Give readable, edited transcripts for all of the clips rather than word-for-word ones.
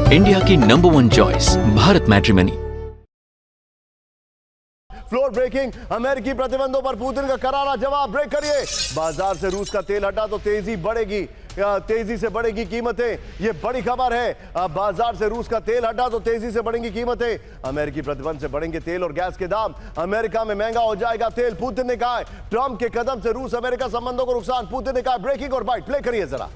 India की number 1 choice Bharat matrimony. Floor breaking, अमेरिकी प्रतिबंधों पर पुतिन का करारा जवाब। ब्रेक करिए। बाजार से रूस का तेल हटा तो तेजी बढ़ेगी, तेजी से बढ़ेगी कीमतें। ये बड़ी खबर है। बाजार से रूस का तेल हटा तो तेजी से बढ़ेंगी कीमतें। अमेरिकी प्रतिबंध से बढ़ेंगे तेल और गैस के दाम। अमेरिका में महंगा हो जाएगा तेल, पुतिन ने कहा है। ट्रंप के कदम से रूस अमेरिका संबंधों को नुकसान, पुतिन ने कहा। ब्रेकिंग और बाइट प्ले करिए जरा।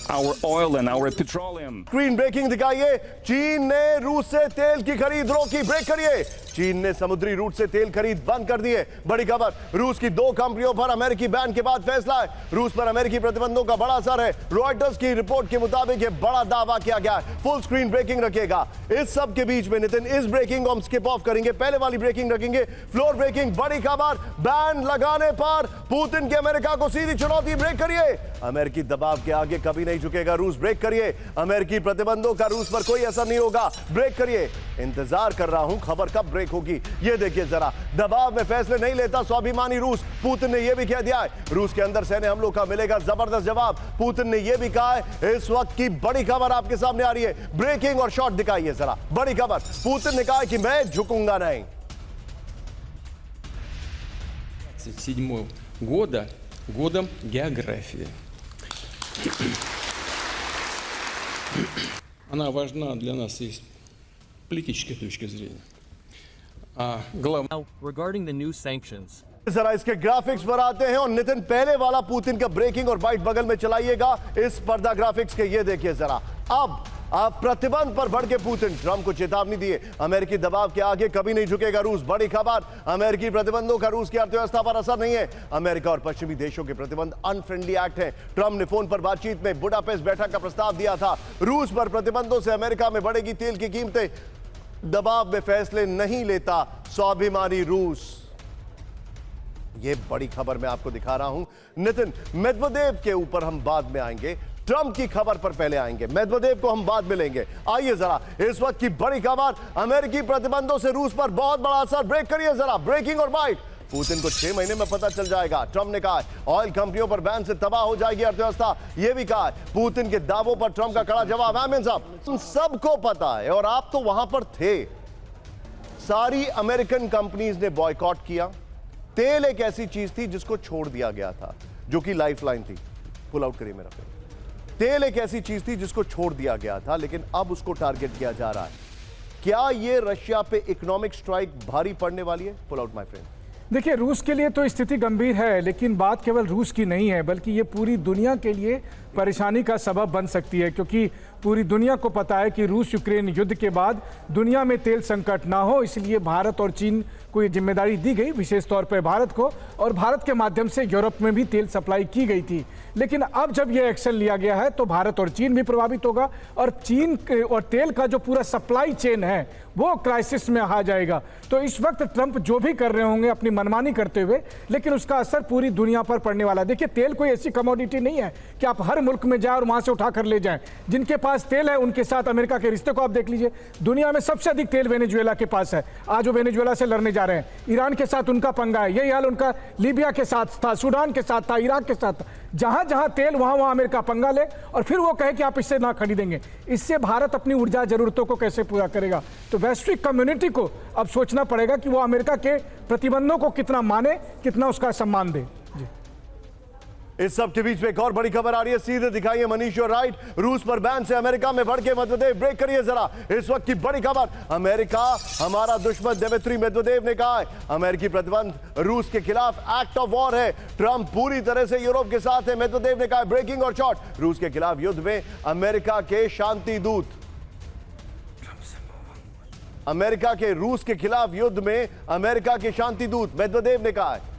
Our oil and our petroleum. Screen breaking दिखाइए। चीन ने रूस से तेल की खरीद रोकी। ब्रेक करिए। चीन ने समुद्री रूट से तेल खरीद बंद कर दी है। बड़ी खबर, रूस की 2 कंपनियों पर अमेरिकी बैन के बाद फैसला है। रूस पर अमेरिकी प्रतिबंधों का बड़ा असर है। रॉयटर्स की रिपोर्ट के मुताबिक यह बड़ा दावा किया गया है। फुल स्क्रीन ब्रेकिंग रखिएगा। इस सब के बीच में नितिन, इस ब्रेकिंग को हम स्किप ऑफ करेंगे, पहले वाली ब्रेकिंग रखेंगे। फ्लोर ब्रेकिंग, बड़ी खबर, बैन लगाने पर पुतिन के अमेरिका को सीधी चुनौती। ब्रेक करिए। अमेरिकी दबाव के आगे कभी नहीं झुकेगा रूस। ब्रेक करिए। अमेरिकी प्रतिबंधों का रूस पर कोई असर नहीं होगा। ब्रेक करिए। इंतजार कर रहा हूं खबर कब ब्रेक होगी। ये देखिए जरा, दबाव में फैसले नहीं लेता स्वाभिमानी रूस। पुतिन ने यह भी कह दिया है रूस के अंदर सैन्य हमलों का मिलेगा जबरदस्त जवाब। पुतिन ने यह भी कहा है। इस वक्त की बड़ी खबर आपके सामने आ रही है। ब्रेकिंग और शॉट दिखाइए जरा। बड़ी खबर, पुतिन ने कहा कि मैं झुकूंगा नहीं। 1927 года годом географии. Она важна для нас и с политической точки зрения. Главное. Now, regarding the new sanctions, जरा इसके ग्राफिक्स पर आते हैं और नितिन पहले वाला पुतिन का ब्रेकिंग और बाइट बगल में चलाइएगा। इस पर्दा ग्राफिक्स के ये देखिए जरा। अब प्रतिबंध पर बढ़ के पुतिन, ट्रंप को चेतावनी दिए। अमेरिकी दबाव के आगे कभी नहीं झुकेगा रूस। बड़ी खबर, अमेरिकी प्रतिबंधों का रूस की अर्थव्यवस्था पर असर नहीं है। अमेरिका और पश्चिमी देशों के प्रतिबंध अनफ्रेंडली एक्ट है। ट्रंप ने फोन पर बातचीत में बुडापेस्ट बैठक का प्रस्ताव दिया था। रूस पर प्रतिबंधों से अमेरिका में बढ़ेगी तेल की कीमतें। दबाव में फैसले नहीं लेता स्वाभिमानी रूस। यह बड़ी खबर मैं आपको दिखा रहा हूं। नितिन, मेदवेदेव के ऊपर हम बाद में आएंगे, ट्रंप की खबर पर पहले आएंगे। मेदवेदेव को हम बाद में लेंगे। आइए जरा इस वक्त की बड़ी खबर, अमेरिकी प्रतिबंधों से रूस पर बहुत बड़ा असर। ब्रेक करिए जरा। ब्रेकिंग और बाइट। पुतिन को 6 महीने में पता चल जाएगा। ट्रंप ने कहा ऑयल कंपनियों पर बैन से तबाह हो जाएगी अर्थव्यवस्था। यह भी कहा पुतिन के दावों पर ट्रंप का कड़ा जवाब। आमिर साहब, सबको पता है और आप तो वहां पर थे, सारी अमेरिकन कंपनीज ने बॉयकॉट किया। तेल एक ऐसी चीज थी जिसको छोड़ दिया गया था, जो कि लाइफलाइन थी। पुल आउट करिए मेरा फिर। तेल एक ऐसी चीज थी जिसको छोड़ दिया गया था, लेकिन अब उसको टारगेट किया जा रहा है। क्या यह रशिया पे इकोनॉमिक स्ट्राइक भारी पड़ने वाली है? Pull out my friend. देखिए, रूस के लिए तो स्थिति गंभीर है, लेकिन बात केवल रूस की नहीं है, बल्कि ये पूरी दुनिया के लिए परेशानी का सबब बन सकती है। क्योंकि पूरी दुनिया को पता है कि रूस यूक्रेन युद्ध के बाद दुनिया में तेल संकट ना हो, इसलिए भारत और चीन को ये जिम्मेदारी दी गई, विशेष तौर पर भारत को, और भारत के माध्यम से यूरोप में भी तेल सप्लाई की गई थी। लेकिन अब जब ये एक्शन लिया गया है तो भारत और चीन भी प्रभावित होगा, और चीन और तेल का जो पूरा सप्लाई चेन है वो क्राइसिस में आ जाएगा। तो इस वक्त ट्रंप जो भी कर रहे होंगे अपनी मनमानी करते हुए, लेकिन उसका असर पूरी दुनिया पर पड़ने वाला है। देखिए, तेल कोई ऐसी कमोडिटी नहीं है कि आप हर मुल्क में जाए और वहां से उठा कर ले जाएं। जिनके पास तेल है उनके साथ अमेरिका के रिश्ते को आप देख लीजिए। दुनिया में सबसे अधिक तेल वेनेजुएला के पास है। आज वो वेनेजुएला से लड़ने जा रहे हैं। ईरान के साथ उनका पंगा है। यही हाल उनका लीबिया के साथ था, सूडान के साथ था, इराक के साथ था। जहां जहां तेल वहां वहां अमेरिका पंगा ले और फिर वो कहे कि आप इससे ना खरीदेंगे। इससे भारत अपनी ऊर्जा जरूरतों को कैसे पूरा करेगा? तो वैश्विक कम्युनिटी को अब सोचना पड़ेगा कि वो अमेरिका के प्रतिबंधों को कितना माने, कितना उसका सम्मान दे। इस सब के बीच में एक और बड़ी खबर आ रही है, सीधे दिखाइए मनीष और राइट। रूस पर बैन से अमेरिका में बढ़ के मेदवेदेव। ब्रेक करिए जरा। इस वक्त की बड़ी खबर, अमेरिका हमारा दुश्मन, दिमित्री मेदवेदेव ने कहा है। अमेरिकी प्रतिबंध रूस के खिलाफ एक्ट ऑफ वॉर है। ट्रंप पूरी तरह से यूरोप के साथ है, मेदवेदेव ने कहा। ब्रेकिंग और शॉट, रूस के खिलाफ युद्ध में अमेरिका के शांति दूत, अमेरिका के रूस के खिलाफ युद्ध में अमेरिका के शांति दूत मेदवेदेव ने कहा है।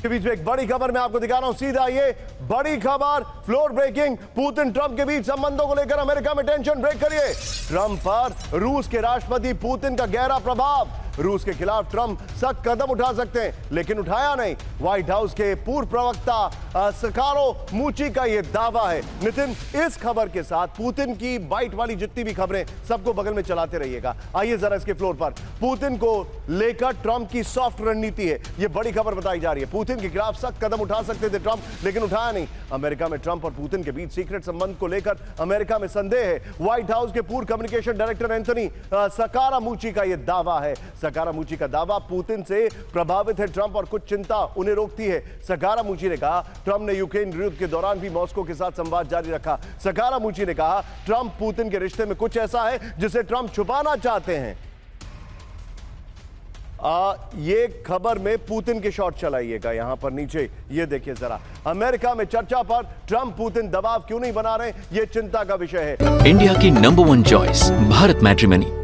के बीच में एक बड़ी खबर मैं आपको दिखा रहा हूं, सीधा ये बड़ी खबर, फ्लोर ब्रेकिंग। पुतिन ट्रंप के बीच संबंधों को लेकर अमेरिका में टेंशन। ब्रेक करिए। ट्रंप पर रूस के राष्ट्रपति पुतिन का गहरा प्रभाव। रूस के खिलाफ ट्रंप सख्त कदम उठा सकते हैं, लेकिन उठाया नहीं। व्हाइट हाउस के पूर्व प्रवक्ता सकारो मूची का यह दावा है। नितिन, इस खबर के साथ पुतिन की बाइट वाली जितनी भी खबरें सबको बगल में चलाते रहिएगा। आइए जरा इसके फ्लोर पर पुतिन को लेकर ट्रंप की सॉफ्ट रणनीति है, यह बड़ी खबर बताई जा रही है। पुतिन के खिलाफ सख्त कदम उठा सकते थे ट्रंप, लेकिन उठाया नहीं। अमेरिका में ट्रंप और पुतिन के बीच सीक्रेट संबंध को लेकर अमेरिका में संदेह है। व्हाइट हाउस के पूर्व कम्युनिकेशन डायरेक्टर एंथनी सकारामुची का यह दावा है। सकारामुची का दावा, पुतिन से प्रभावित है ट्रंप और कुछ चिंता उन्हें रोकती है। सकारामुची ने कहा ट्रंप ने यूक्रेन युद्ध के दौरान भी मॉस्को के साथ संवाद जारी रखा। सकारामुची ने कहा ट्रंप पुतिन के रिश्ते में कुछ ऐसा है जिसे ट्रंप छुपाना चाहते हैं। ये खबर में पुतिन के शॉट चलाइएगा यहां पर नीचे, ये देखिए जरा। अमेरिका में चर्चा पर ट्रंप पुतिन दबाव क्यों नहीं बना रहे, ये चिंता का विषय है। इंडिया की नंबर 1 चॉइस भारत मैट्रिमनी।